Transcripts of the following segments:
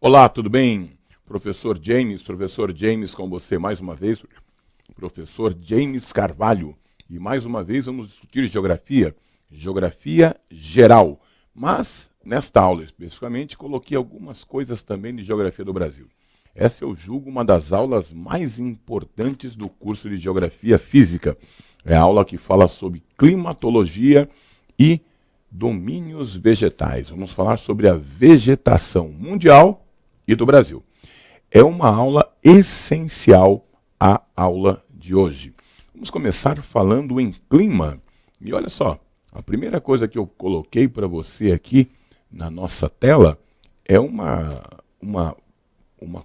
Olá, tudo bem? Professor James com você mais uma vez, professor James Carvalho. E mais uma vez vamos discutir geografia geral. Mas, nesta aula especificamente, coloquei algumas coisas também de geografia do Brasil. Essa eu julgo uma das aulas mais importantes do curso de Geografia Física. É a aula que fala sobre climatologia e domínios vegetais. Vamos falar sobre a vegetação mundial e do Brasil. É uma aula essencial à aula de hoje. Vamos começar falando em clima. E olha só, a primeira coisa que eu coloquei para você aqui na nossa tela é uma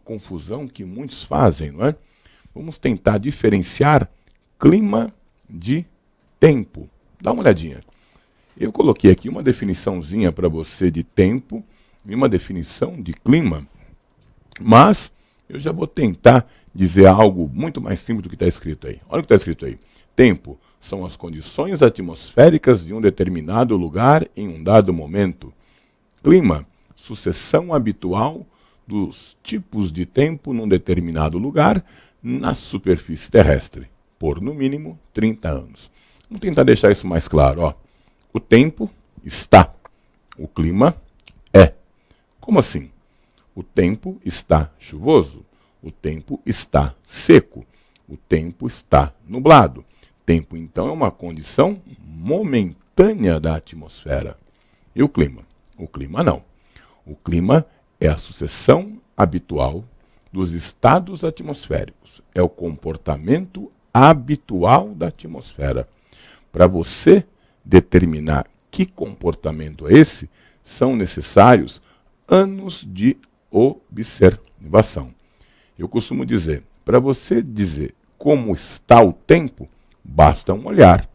confusão que muitos fazem, não é? Vamos tentar diferenciar clima de tempo. Dá uma olhadinha. Eu coloquei aqui uma definiçãozinha para você de tempo e uma definição de clima, mas eu já vou tentar dizer algo muito mais simples do que está escrito aí. Olha o que está escrito aí. Tempo são as condições atmosféricas de um determinado lugar em um dado momento. Clima, sucessão habitual dos tipos de tempo num determinado lugar na superfície terrestre, por no mínimo 30 anos. Vamos tentar deixar isso mais claro. Ó. O tempo está, o clima é. Como assim? O tempo está chuvoso, o tempo está seco, o tempo está nublado. Tempo, então, é uma condição momentânea da atmosfera. E o clima? O clima não. O clima é a sucessão habitual dos estados atmosféricos. É o comportamento habitual da atmosfera. Para você determinar que comportamento é esse, são necessários anos de observação. Eu costumo dizer, para você dizer como está o tempo, basta um olhar.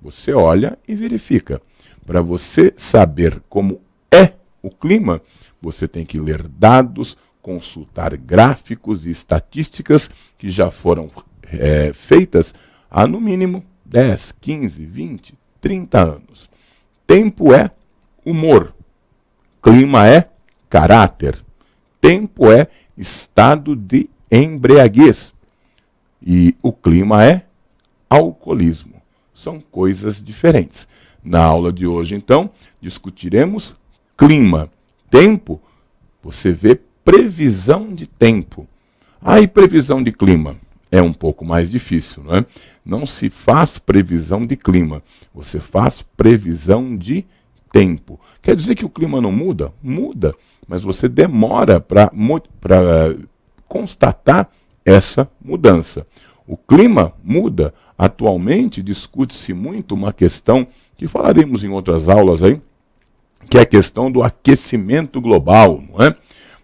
Você olha e verifica. Para você saber como é o clima, você tem que ler dados, consultar gráficos e estatísticas que já foram feitas há no mínimo 10, 15, 20, 30 anos. Tempo é humor. Clima é caráter. Tempo é estado de embriaguez. E o clima é alcoolismo. São coisas diferentes. Na aula de hoje, então, discutiremos clima. Tempo, você vê previsão de tempo. E previsão de clima? É um pouco mais difícil, não é? Não se faz previsão de clima. Você faz previsão de tempo. Quer dizer que o clima não muda? Muda, mas você demora para constatar essa mudança. O clima muda. Atualmente discute-se muito uma questão que falaremos em outras aulas aí, que é a questão do aquecimento global, não é?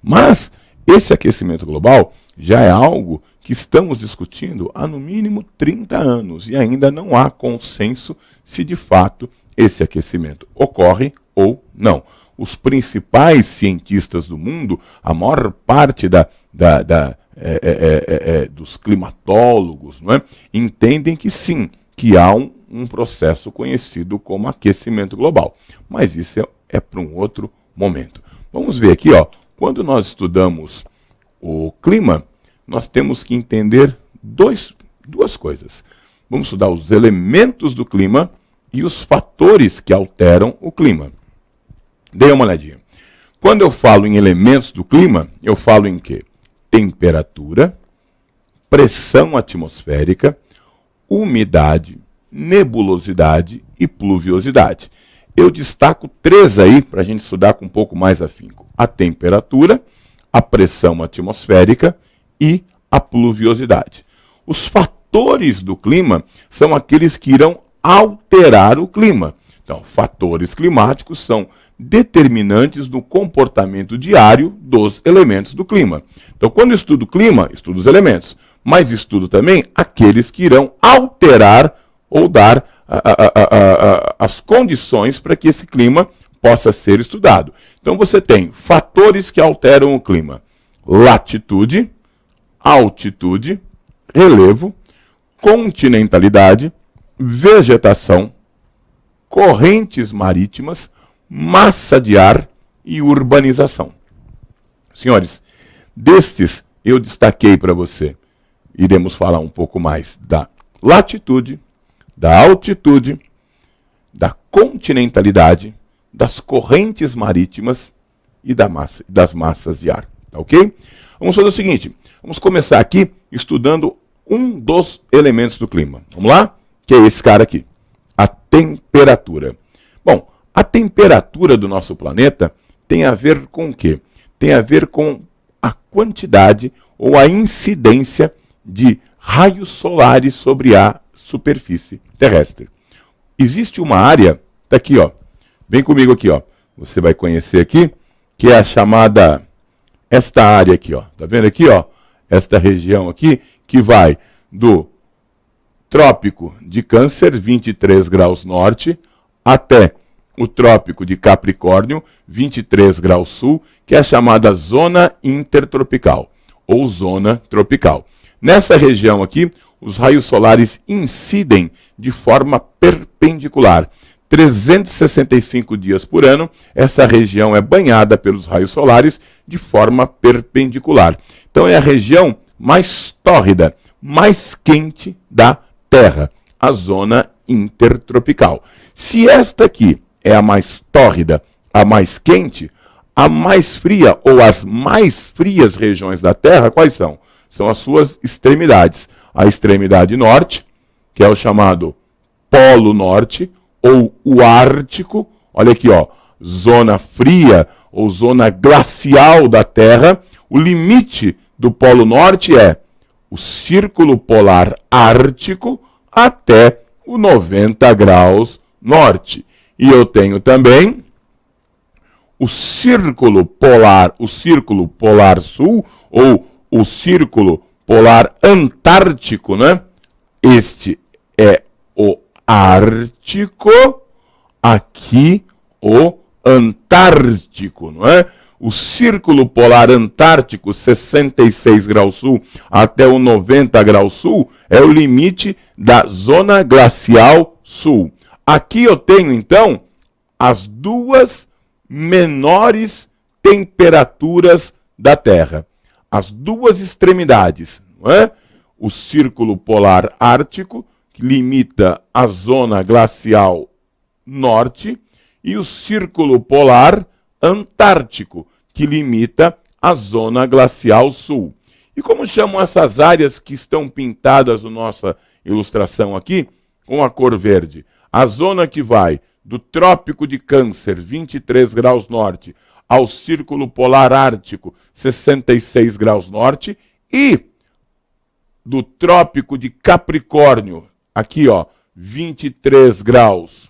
Mas esse aquecimento global já é algo que estamos discutindo há no mínimo 30 anos e ainda não há consenso se de fato esse aquecimento ocorre ou não. Os principais cientistas do mundo, a maior parte dos climatólogos, não é, entendem que sim, que há um processo conhecido como aquecimento global. Mas isso é para um outro momento. Vamos ver aqui, ó, quando nós estudamos o clima, nós temos que entender duas coisas. Vamos estudar os elementos do clima e os fatores que alteram o clima. Dê uma olhadinha. Quando eu falo em elementos do clima, eu falo em quê? Temperatura, pressão atmosférica, umidade, nebulosidade e pluviosidade. Eu destaco 3 aí para a gente estudar com um pouco mais afinco. A temperatura, a pressão atmosférica e a pluviosidade. Os fatores do clima são aqueles que irão alterar o clima. Então, fatores climáticos são determinantes do comportamento diário dos elementos do clima. Então, quando eu estudo o clima, estudo os elementos, mas estudo também aqueles que irão alterar ou dar as condições para que esse clima possa ser estudado. Então, você tem fatores que alteram o clima: latitude, altitude, relevo, continentalidade, vegetação, correntes marítimas, massa de ar e urbanização. Senhores, Destes, eu destaquei para você. Iremos falar um pouco mais da latitude, da altitude, da continentalidade, das correntes marítimas e das massas de ar. Tá ok? Vamos fazer o seguinte, vamos começar aqui estudando um dos elementos do clima. Vamos lá? Que é esse cara aqui, a temperatura. Bom, a temperatura do nosso planeta tem a ver com o quê? Tem a ver com a quantidade ou a incidência de raios solares sobre a superfície terrestre. Existe uma área, tá aqui, ó. Vem comigo aqui, ó. Você vai conhecer aqui, que é a chamada, esta área aqui, ó. Tá vendo aqui, ó? Esta região aqui, que vai do Trópico de Câncer, 23 graus norte, até o Trópico de Capricórnio, 23 graus sul, que é a chamada zona intertropical, ou zona tropical. Nessa região aqui, os raios solares incidem de forma perpendicular. 365 dias por ano, essa região é banhada pelos raios solares de forma perpendicular. Então é a região mais tórrida, mais quente da Terra, a zona intertropical. Se esta aqui é a mais tórrida, a mais quente, a mais fria ou as mais frias regiões da Terra, quais são? São as suas extremidades. A extremidade norte, que é o chamado Polo Norte, ou o Ártico, olha aqui, ó, zona fria ou zona glacial da Terra. O limite do Polo Norte é o Círculo Polar Ártico até o 90 graus norte. E eu tenho também o Círculo Polar Sul, ou o Círculo Polar Antártico, né? Este é o Ártico, aqui o Antártico, não é? O Círculo Polar Antártico, 66 graus sul até o 90 graus sul, é o limite da Zona Glacial Sul. Aqui eu tenho, então, as duas menores temperaturas da Terra. As duas extremidades, não é? O Círculo Polar Ártico, que limita a Zona Glacial Norte, e o Círculo Polar Antártico, que limita a Zona Glacial Sul. E como chamam essas áreas que estão pintadas na nossa ilustração aqui, com a cor verde? A zona que vai do Trópico de Câncer, 23 graus norte, ao Círculo Polar Ártico, 66 graus norte, e do Trópico de Capricórnio, aqui ó, 23 graus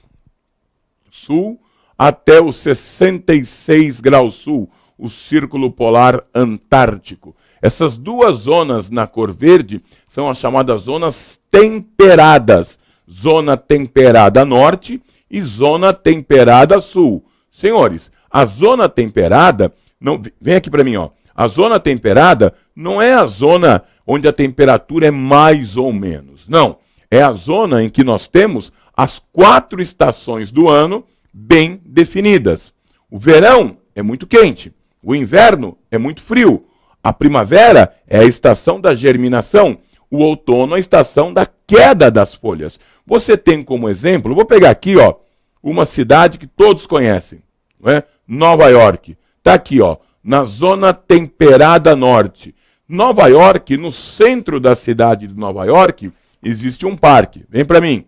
sul, até os 66 graus sul, o Círculo Polar Antártico. Essas duas zonas na cor verde são as chamadas zonas temperadas. Zona temperada norte e zona temperada sul. Senhores, a zona temperada, não, vem aqui para mim, ó. A zona temperada não é a zona onde a temperatura é mais ou menos. Não, é a zona em que nós temos as 4 estações do ano bem definidas. O verão é muito quente, o inverno é muito frio, a primavera é a estação da germinação, o outono é a estação da queda das folhas. Você tem como exemplo, vou pegar aqui, ó, uma cidade que todos conhecem, não é? Nova York. Está aqui, ó, na zona temperada norte. Nova York, no centro da cidade de Nova York, existe um parque. Vem para mim.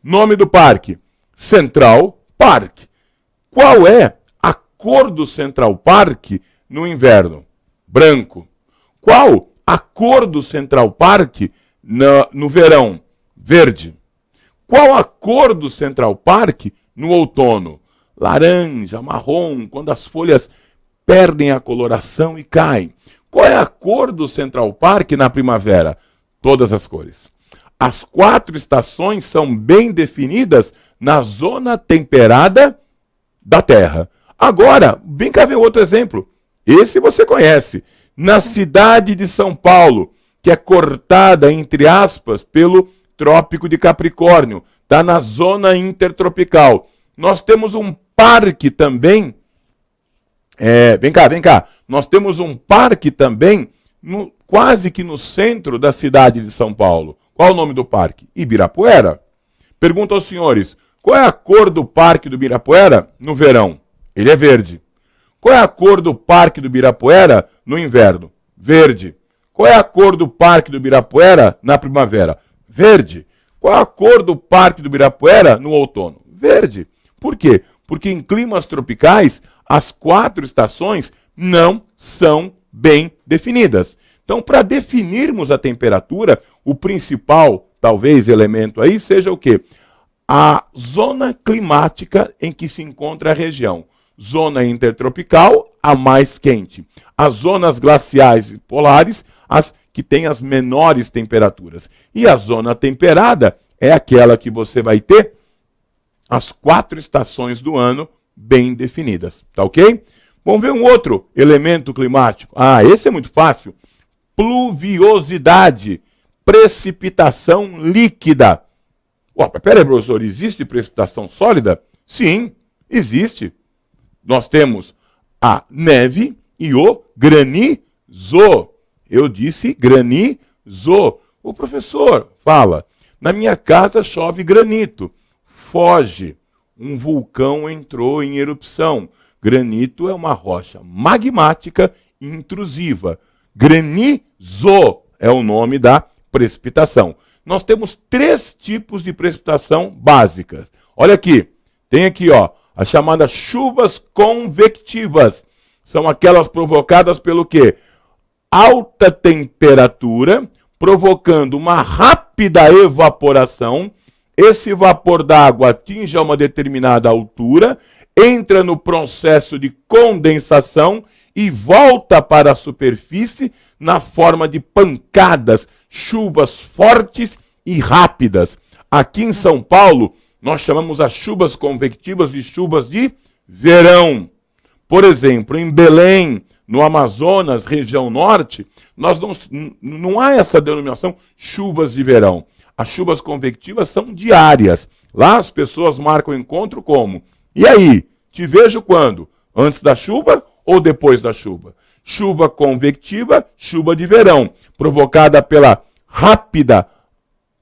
Nome do parque: Central Park. Qual é a cor do Central Park no inverno? Branco. Qual a cor do Central Park no verão? Verde. Qual a cor do Central Park no outono? Laranja, marrom, quando as folhas perdem a coloração e caem. Qual é a cor do Central Park na primavera? Todas as cores. As 4 estações são bem definidas na zona temperada da Terra. Agora, vem cá ver outro exemplo. Esse você conhece. Na cidade de São Paulo, que é cortada, entre aspas, pelo Trópico de Capricórnio. Está na zona intertropical. Nós temos um parque também. Vem cá. Nós temos um parque também, quase que no centro da cidade de São Paulo. Qual é o nome do parque? Ibirapuera. Pergunto aos senhores, qual é a cor do parque do Ibirapuera no verão? Ele é verde. Qual é a cor do parque do Ibirapuera no inverno? Verde. Qual é a cor do parque do Ibirapuera na primavera? Verde. Qual é a cor do parque do Ibirapuera no outono? Verde. Por quê? Porque em climas tropicais, as 4 estações não são bem definidas. Então, para definirmos a temperatura, o principal, talvez, elemento aí seja o quê? A zona climática em que se encontra a região. Zona intertropical, a mais quente. As zonas glaciais e polares, as que têm as menores temperaturas. E a zona temperada é aquela que você vai ter as 4 estações do ano bem definidas. Tá ok? Vamos ver um outro elemento climático. Ah, esse é muito fácil. Pluviosidade. Precipitação líquida. Peraí, professor, existe precipitação sólida? Sim, existe. Nós temos a neve e o granizo. Eu disse granizo. O professor fala, na minha casa chove granito. Foge. Um vulcão entrou em erupção. Granito é uma rocha magmática intrusiva. Granizo é o nome da precipitação. Nós temos 3 tipos de precipitação básicas. Olha aqui, tem aqui, ó, as chamadas chuvas convectivas. São aquelas provocadas pelo quê? Alta temperatura, provocando uma rápida evaporação. Esse vapor d'água atinge a uma determinada altura, entra no processo de condensação e volta para a superfície na forma de pancadas, chuvas fortes e rápidas. Aqui em São Paulo, nós chamamos as chuvas convectivas de chuvas de verão. Por exemplo, em Belém, no Amazonas, região norte, nós não há essa denominação chuvas de verão. As chuvas convectivas são diárias. Lá as pessoas marcam o encontro como? E aí, te vejo quando? Antes da chuva ou depois da chuva? Chuva convectiva, chuva de verão, provocada pela rápida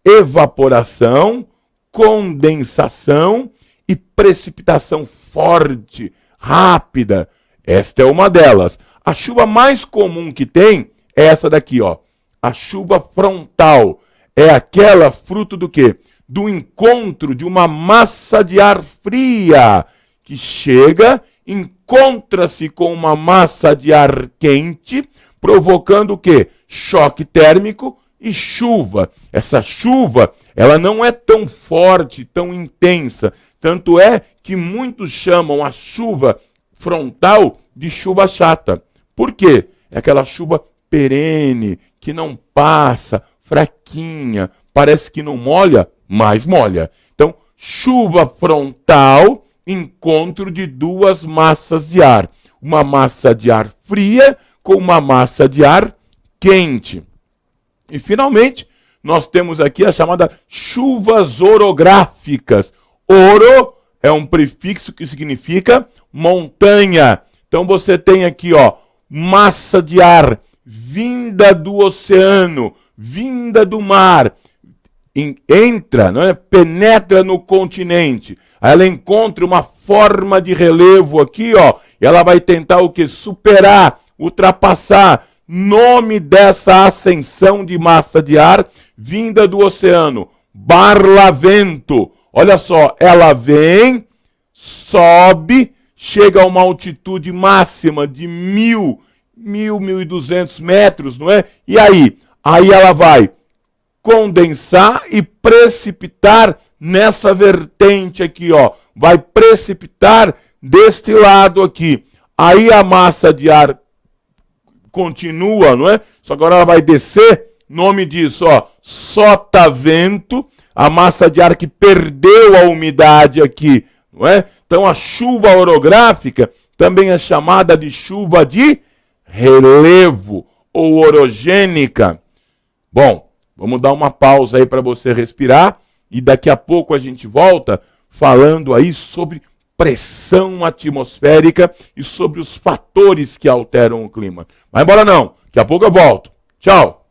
evaporação, condensação e precipitação forte, rápida. Esta é uma delas. A chuva mais comum que tem é essa daqui, ó. A chuva frontal. É aquela fruto do quê? Do encontro de uma massa de ar fria que chega, encontra-se com uma massa de ar quente, provocando o quê? Choque térmico e chuva. Essa chuva, ela não é tão forte, tão intensa. Tanto é que muitos chamam a chuva frontal de chuva chata. Por quê? É aquela chuva perene, que não passa, fraquinha, parece que não molha, mas molha. Então, chuva frontal, encontro de 2 massas de ar. Uma massa de ar fria com uma massa de ar quente. E, finalmente, nós temos aqui a chamada chuvas orográficas. Oro é um prefixo que significa montanha. Então, você tem aqui, ó, massa de ar vinda do oceano, vinda do mar, entra, não é? Penetra no continente. Aí ela encontra uma forma de relevo aqui, ó, e ela vai tentar o quê? Superar, ultrapassar. Nome dessa ascensão de massa de ar vinda do oceano, barlavento. Olha só, ela vem, sobe, chega a uma altitude máxima de 1.200 metros, não é? E aí? Aí ela vai condensar e precipitar nessa vertente aqui, ó. Vai precipitar deste lado aqui. Aí a massa de ar continua, não é? Só que agora ela vai descer, nome disso, ó, sotavento, a massa de ar que perdeu a umidade aqui, não é? Então a chuva orográfica também é chamada de chuva de relevo ou orogênica. Bom, vamos dar uma pausa aí para você respirar e daqui a pouco a gente volta falando aí sobre pressão atmosférica e sobre os fatores que alteram o clima. Vai embora não, daqui a pouco eu volto. Tchau!